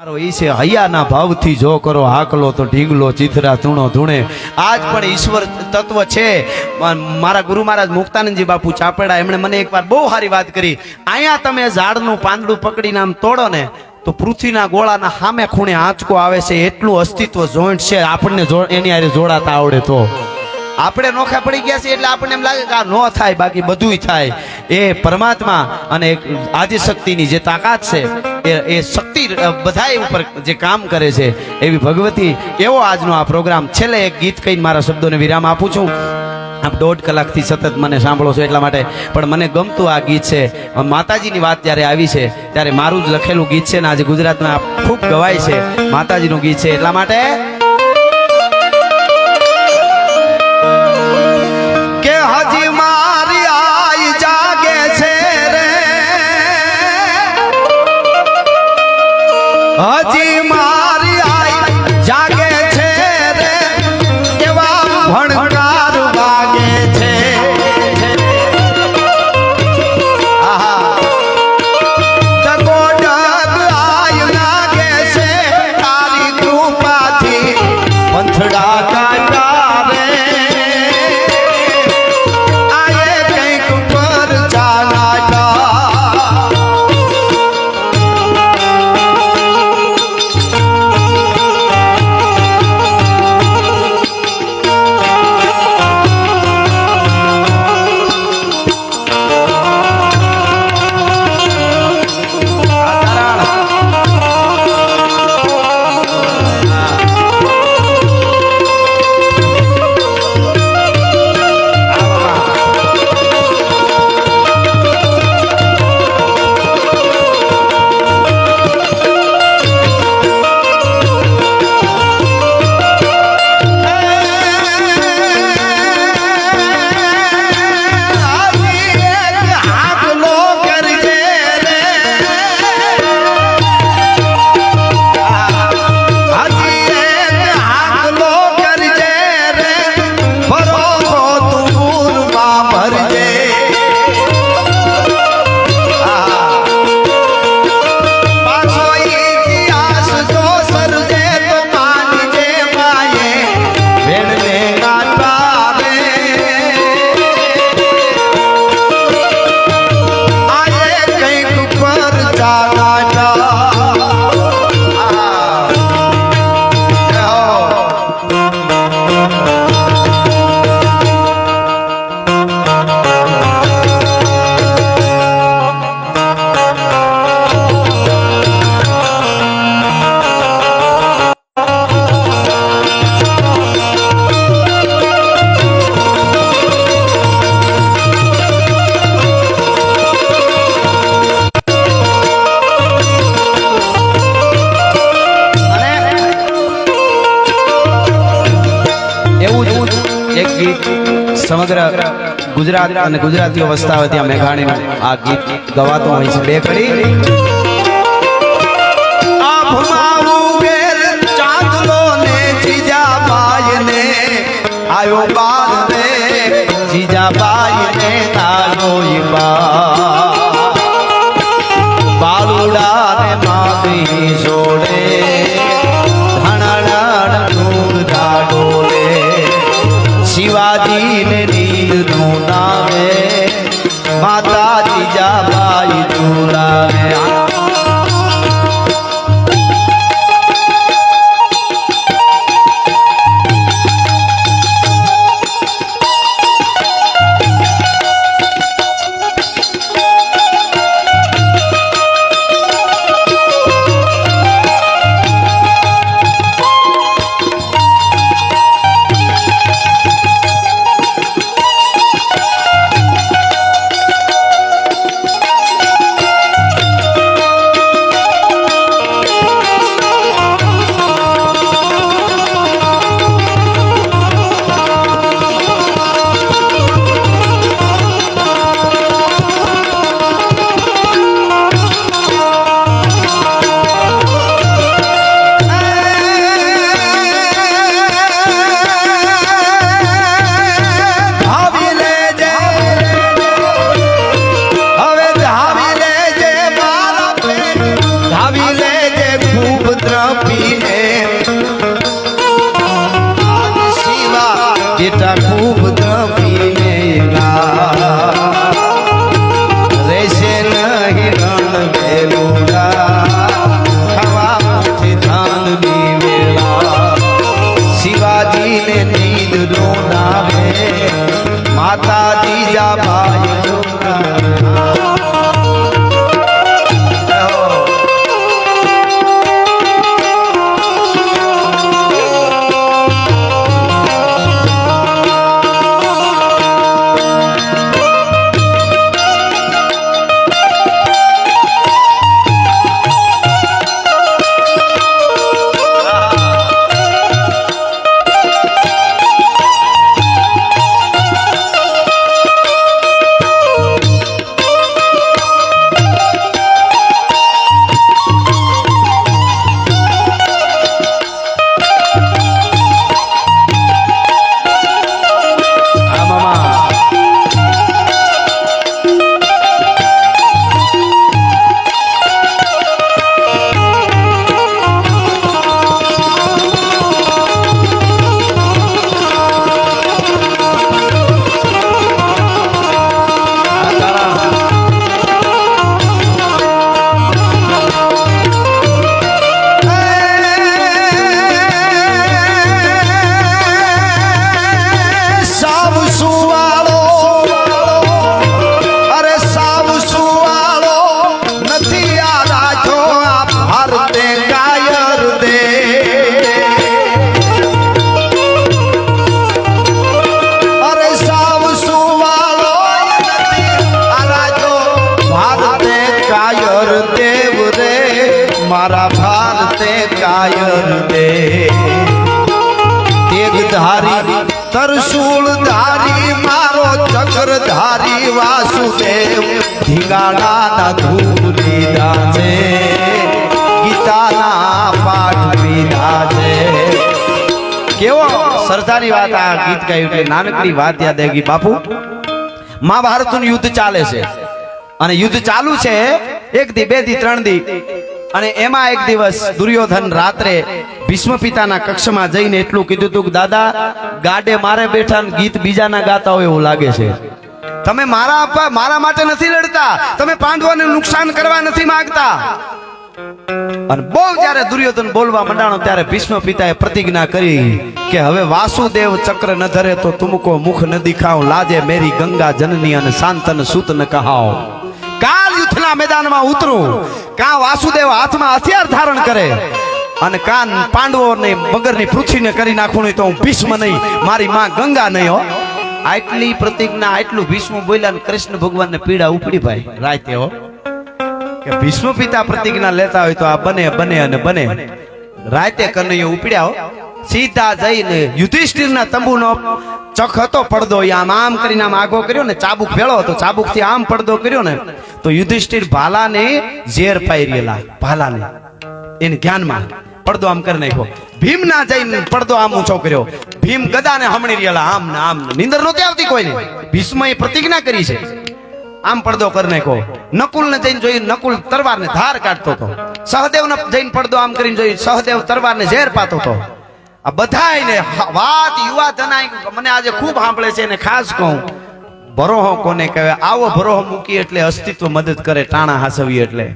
હૈયાના ભાવથી જો કરો હાકલો તો ઢીંગલો ચીથરા ધૂણો ધૂણે. આજ પણ ઈશ્વર તત્વ છે. મારા ગુરુ મહારાજ મુક્તાનંદજી બાપુ ચાપેડા એમણે મને એકવાર બહુ સારી વાત કરી. અહીંયા તમે ઝાડનું પાંદડું પકડીને આમ તોડો ને તો પૃથ્વીના ગોળાના સામે ખૂણે આંચકો આવે છે. એટલું અસ્તિત્વ જોઈન્ટ છે. આપણને એની હારે જોડાતા આવડે તો આપણે નોખા પડી ગયા છે. એટલે આપણને એમ લાગે કે આ નો થાય, બાકી બધુંય થાય. એ પરમાત્મા અને આદિશક્તિની જે તાકાત છે એ શક્તિ બધા ઉપર જે કામ કરે છે એવી ભગવતી. એવો આજનો આ પ્રોગ્રામ. છેલ્લે એક ગીત કહીને મારા શબ્દોને વિરામ આપું છું. આપ 1.5 કલાકથી સતત મને સાંભળો છો એટલા માટે, પણ મને ગમતું આ ગીત છે. માતાજીની વાત જ્યારે આવી છે ત્યારે મારું જ લખેલું ગીત છે ને આજે ગુજરાતમાં ખૂબ ગવાય છે. માતાજીનું ગીત છે એટલા માટે કે હજી મારી આઈ જાગે છે રે, હજી મારી આઈ જાગે છે રે, એવા ભણકાર વાગે છે. આહા તકોડગ આય લાગે છે, તારી કૃપાથી પંથડા કાઢા રે. સમગ્ર ગુજરાત અને ગુજરાતીઓ વસતા હોય ત્યાં મેઘાણીનું આ ગીત ગવાતું હોય છે. બે કડી ચાંદલો ને જીજાબાઈ ને આયો બાર ને, જીજાબાઈ ને આયો બાલુડા ને માગી જોડે ધણડા ડુંગરા ડોલે, શિવાજી ને નીલ નું નામે માતા જીજાબાઈ ઝુલાવે. ધપીને શિવા બેટા ખૂબ ધપીને રેશે નહીં રણ વેલુડા ખાવા મુઠી ધાનની વેળા શિવાજીને નીંદ રોડાવે માતાજી જા ભાઈ મારા ભારતે કાયર દે તેગ ધારી તરસૂળ ધારી મારો ચક્ર ધારી વાસુદેવ ધીંગાણાના ધૂપ લીધા છે ગીતાના પાઠ લીધા છે કેવો સરદારી વાત આ ગીત ગાયું કે નાનકડી વાત યાદ આવી બાપુ મહાભારતનું યુદ્ધ ચાલે છે અને યુદ્ધ ચાલુ છે એક દી બે દી ત્રણ દી અને એમાં એક દિવસ દુર્યોધન રાત્રે ભીષ્મ પિતાના કક્ષમાં જઈને એટલું કીધું હતું કે દાદા ગાડે મારે બેઠા ગીત બીજાના ગાતા હોય એવું લાગે છે તમે મારા માટે નથી લડતા તમે પાંડવોને નુકસાન કરવા નથી માંગતા અને બહુ જ્યારે દુર્યોધન બોલવા મંડાણો ત્યારે ભીષ્મ પિતાએ પ્રતિજ્ઞા કરી કે હવે વાસુદેવ ચક્ર ન ધરે તો તુમકો મુખ ન દિખાઓ લાજે મેરી ગંગા જનની અને શાંતન સૂત ન કહાઓ કાલ યુદ્ધના મેદાનમાં ઉતરું કા વાસુદેવ હાથમાં હથિયાર ધારણ કરે અને કાન પાંડવોને મગરની પૃથ્વીને કરી નાખવું તો હું ભીષ્મ નહીં મારી માં ગંગા નહીં હો આટલી પ્રતિજ્ઞા આટલું ભીષ્મ બોલ્યા ને કૃષ્ણ ભગવાનને પીડા ઉપડી ભાઈ રાતે હો કે ભીષ્મ પિતા પ્રતિજ્ઞા લેતા હોય તો આ બને અને બને રાતે કનૈયો ઉપડ્યા હો સીધા જઈને યુધિષ્ઠિરના તંબુનો ચખ હતો પડદો આમ કરીને આમ આગો કર્યો ને ચાબુક ભેળો હતો ચાબુક થી આમ પડદો કર્યો ને તો યુધિષ્ઠિર ભાલાને ઝેર પાઈ રહેલા ભાલાને એને ધ્યાનમાં પડદો આમ કરી નાખ્યો ભીમ ના જઈને પડદો આમ ઊંચો કર્યો ભીમ ગદાને હમણી રહેલા આમ ને આમ નીંદર નહોતી આવતી કોઈને ભીષ્મએ પ્રતિજ્ઞા કરી છે આમ પડદો કરી નાખ્યો નકુલ ને જઈને જોઈ નકુલ તરવાર ને ધાર કાઢતો હતો સહદેવ ને જઈને પડદો આમ કરીને જોઈ સહદેવ તરવાર ને ઝેર પાતો હતો આ બધાયને વાત યુવા ધનાઈ મને આજે ખૂબ સાંભળે છે અને ખાસ કહું ભરોહો કોને કહેવાય આવો ભરોહો મૂકી એટલે અસ્તિત્વ મદદ કરે ટાણા હાસવી એટલે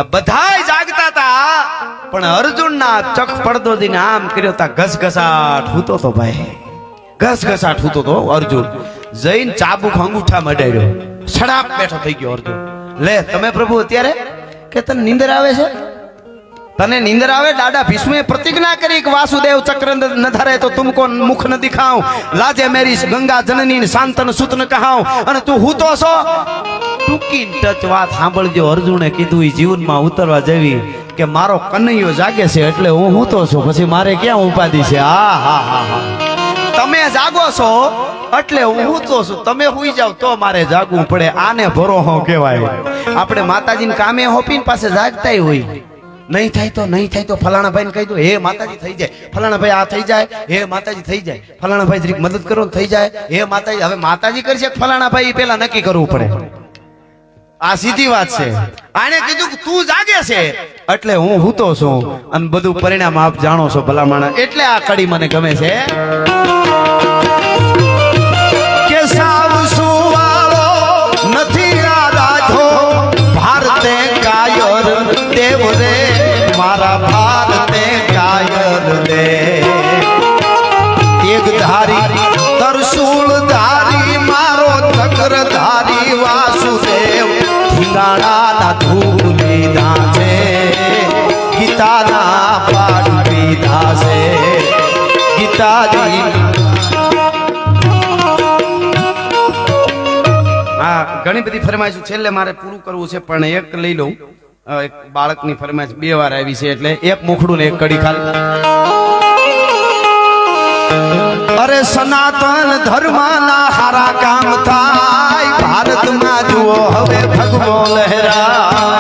બધાય જાગતા હતા પણ અર્જુનના ચક પડદો દીને આમ કર્યો તા ઘસઘસાટ હૂતો તો ભાઈ ઘસઘસાટ હૂતો તો અર્જુન જઈને ચાબુક અંગૂઠા મડાડ્યો સડાપ બેઠો થઈ ગયો અર્જુન લે તમે પ્રભુ અત્યારે કે તને નીંદર આવે છે તને નીંદર આવે દાદા ભીષ્મે પ્રતિજ્ઞા કરી કે વાસુદેવ ચક્ર ન ધરે તો તુમકો મુખ ન દિખાઉ લાજે મેરી ગંગા જનની શાંતન સૂત ન કહાઉ અને તું હું તો છો ટૂંકી ટચ વાત સાંભળજો અર્જુને કીધું એ જીવનમાં ઉતરવા જેવી કે મારો કનૈયો જાગે છે એટલે હું તો છું પછી મારે ક્યાં ઉપાધિ છે હા હા હા હા તમે જાગો છો એટલે હું તો છું તમે હુઈ જાવ તો મારે જાગવું પડે આને ભરોહો કહેવાય આપણે માતાજીને કામે હોપીને પાસે જાગતા હોય નહીં થાય તો ફલાણા ભાઈને કહી દો હે માતાજી થઈ જાય ફલાણા ભાઈ આ થઈ જાય હે માતાજી થઈ જાય ફલાણા ભાઈ જરીક મદદ કરો થઈ જાય હે માતાજી હવે માતાજી કરશે ફલાણા ભાઈ પેલા નક્કી કરવું પડે આ સીધી વાત છે. આને કીધું કે તું જાગે છે એટલે હું હૂતો છું અને બધું પરિણામ આપ જાણો છો ભલા માણસ. એટલે આ કડી મને ગમે છે કે સાવ સુવાળો નથી આ રાધો ભારતે કાયર દેવ રે મારા ભારતે કાયર દે એક ધારી તરસૂળ ધારી મારો ચક્ર ધારી વાસુદેવ ઠીંગાણાના ધૂળ લીધા છે ગીતાના પાઠ પીધા છે ગીતાજી. હા ઘણી બધી ફરમાઈશ છેલ્લે મારે પૂરું કરવું છે પણ એક લઈ લઉં. એક બાળકની ફરમાઈશ 2 વાર આવી છે એટલે એક મુખડું ને એક કડી ખાલી. અરે સનાતન ધર્મના હારા કામ થાય ભારતમાં જુઓ હવે ભગવો લહેરા.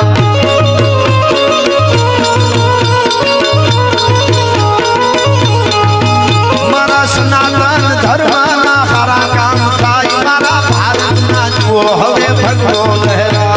મારા સનાતન ધર્મના હારા કામ થાય મારા ભારતમાં જુઓ હવે ભગવો લહેરા.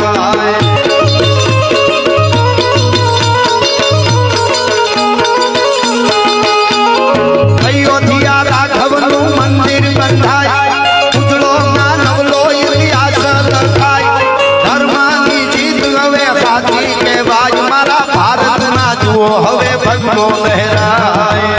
હવે ભગવો લહેરાય.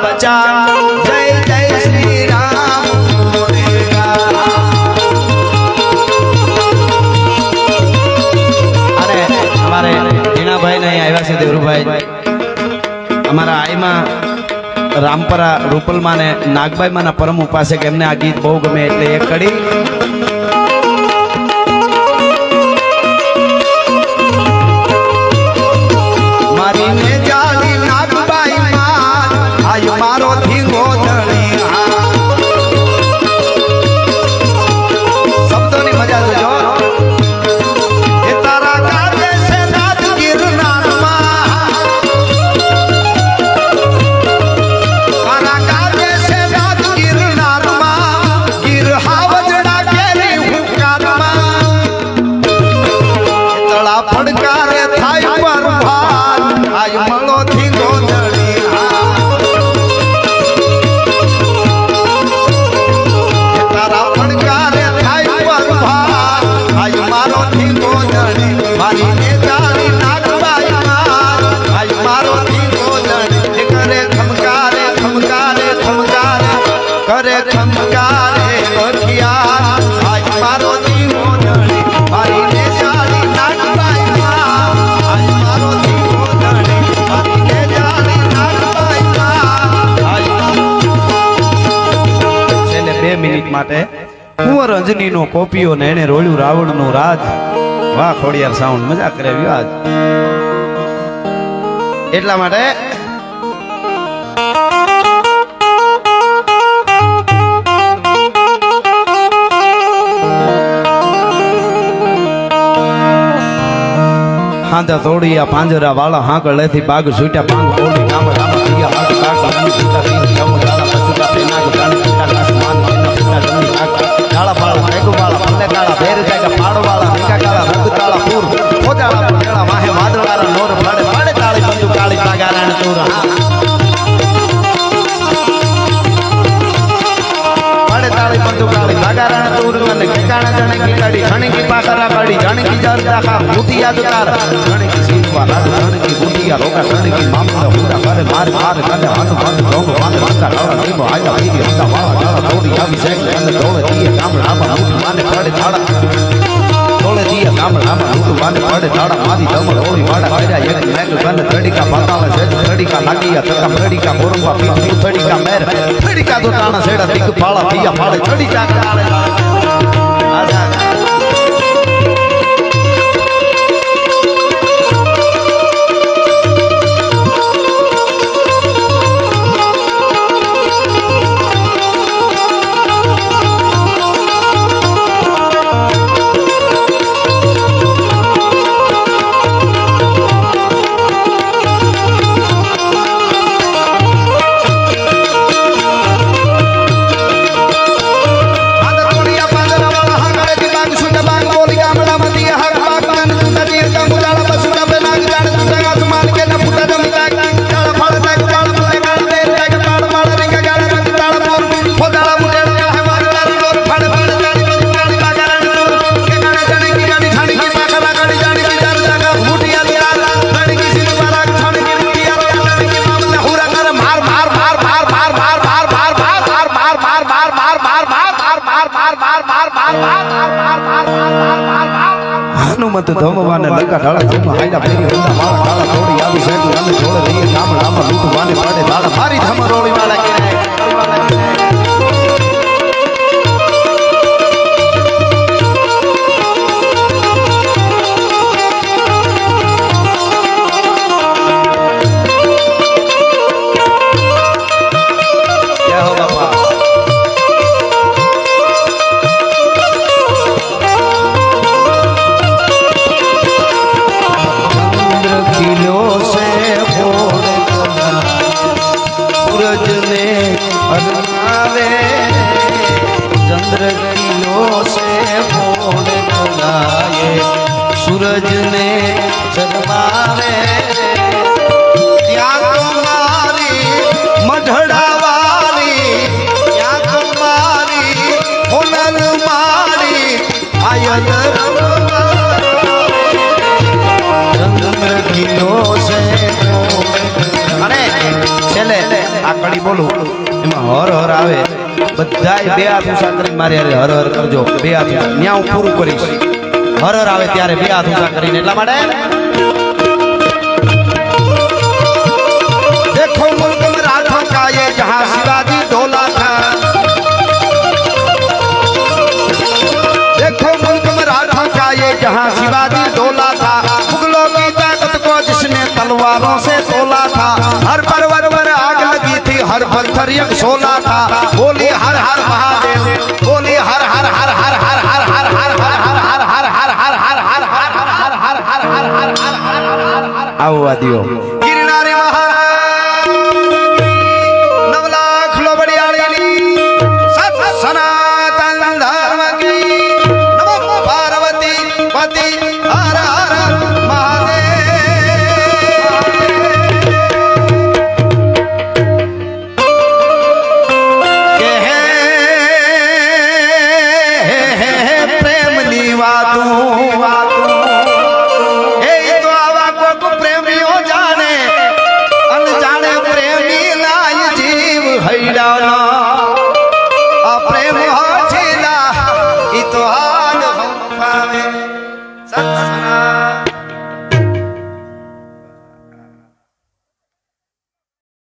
बच्चा जय जय श्री राम अरे हमारे जीना भाई नहीं आया से देवरू भाई हमारा आई मां रामपरा रूपल माने नागभाई माना परम उपासक एमने आ गीत बहु गमे એટલે એક કડી મારી ને જાલી નાગભાઈ માં આય મારો ધીંગો ધણી શબ્દોની મજા જોજો એ તારા કાજે છે નાગ ગિરનાર માં તારા કાજે છે નાગ ગિરનાર માં ગિર હાવજડા કરે ખમકારે ગોઠિયા આજ મારો જીવો જણે મારીને જાળી નાગબાઈમાં આજ મારો જીવો જણે મારીને જાળી નાગબાઈમાં આજ છેલ્લે 2 મિનિટ માટે કુંવર અંજનીનો કોપીઓ ને એને રોળ્યું રાવણનું રાજ વાહ ખોડિયાર સાઉન્ડ મજા કરાવ્યો આજ એટલા માટે હાંધા તોડિયા પાંજરા વાળા હાંકળ લેથી બાગ છૂટ્યા પાંગ બોલી નામ રામ દિયા હાથ કાક બાની સુતા તીન જમ દાડા પસુકા પેનાગ ગાણ પિતા કાસ માન કેના પિતા જમી કાક કાળા પાળા મેઘુ વાળા પલ્લે કાળા ભેર જાગા પાડ વાળા મેકા કાળા રંગ કાળા પૂર ખોજાળા પટેળા વાહે વાદળારા નોર પાડે પાડે તાળી બંદુ કાળી પાગારણ તોર પાડે તાળી બંદુ કાળી પાગારણ તોર અને કેકાણા જણે કી કાડી ઘણી કી પાકરા કાડી જાણી કી જરતા ખા મુઠી યાદ તાર ઘણી કી સીતવા રાજ ઘણી કી મુઠિયા રોકા ઘણી કી મામલા હુડા કરે માર માર કને હાથ બંધ ઢોંગ બાંધ માતા ડાળા નીમો આયા વીરી હતા વાળા ડાળા તોડી આવી સેક અને દોડે દીએ ગામડામાં મુઠી માને પડે ડાળા દોડે દીએ ગામડામાં મુઠી માને પડે ડાળા મારી દમણ ઓળી વાડા કર્યા એક મેગ ગન તડીકા પાતાળે સેજ તડીકા લાગીયા તકા તડીકા મોરંબા પીઠી તડીકા મેર તડીકા તો તાણા સેડા દીક ફાળા પિયા ફાળે તડીકા કાળે આજા હનુમત ધમવાને લંકા ઢાળા જેમાં હાઈલા ફેરી વંદા માળા કાળા થોડી આવી સેટું અને થોડે દીએ ગામડામાં લૂંટવાને પાડે ધાડા મારી ધમરોળી વાળા કે सूरज ने चरवावे ત્યાં તો મારી મઢડા વાળી ત્યાં તો મારી હોનલ મારી આયલ ચંદ્ર કિલો છે અને છેલ્લે આ કડી બોલું એમાં હર હર આવે બધાય બે હાથ ઊંચા કરીને મારી હારે હર હર કરજો બે હાથ ન્યા હું પૂરું કરીશ હર હર આવે ત્યારે બે હાથ ઊંચા કરીને એટલા માટે देखो मुल्क में राठौर का ये जहां शिवाजी डोला था देखो मुल्क में राठौर का ये जहां शिवाजी डोला था मुगलों की ताकत को जिसने तलवारों से तोला था हर पर्वत पर आग लगी थी हर पत्थर एक सोला था बोली हर हर महादेव बोली हर हर हर हर हर हर हर हर हर हर हर हर हर हर हर हर हर हर हर आओ आदियो गिरनारी महाराज नवलाख लोबड़ियाली सत सनातन धर्म की नमो पार्वती पति हर हर महादेव के है प्रेम निवातू સત સનાતન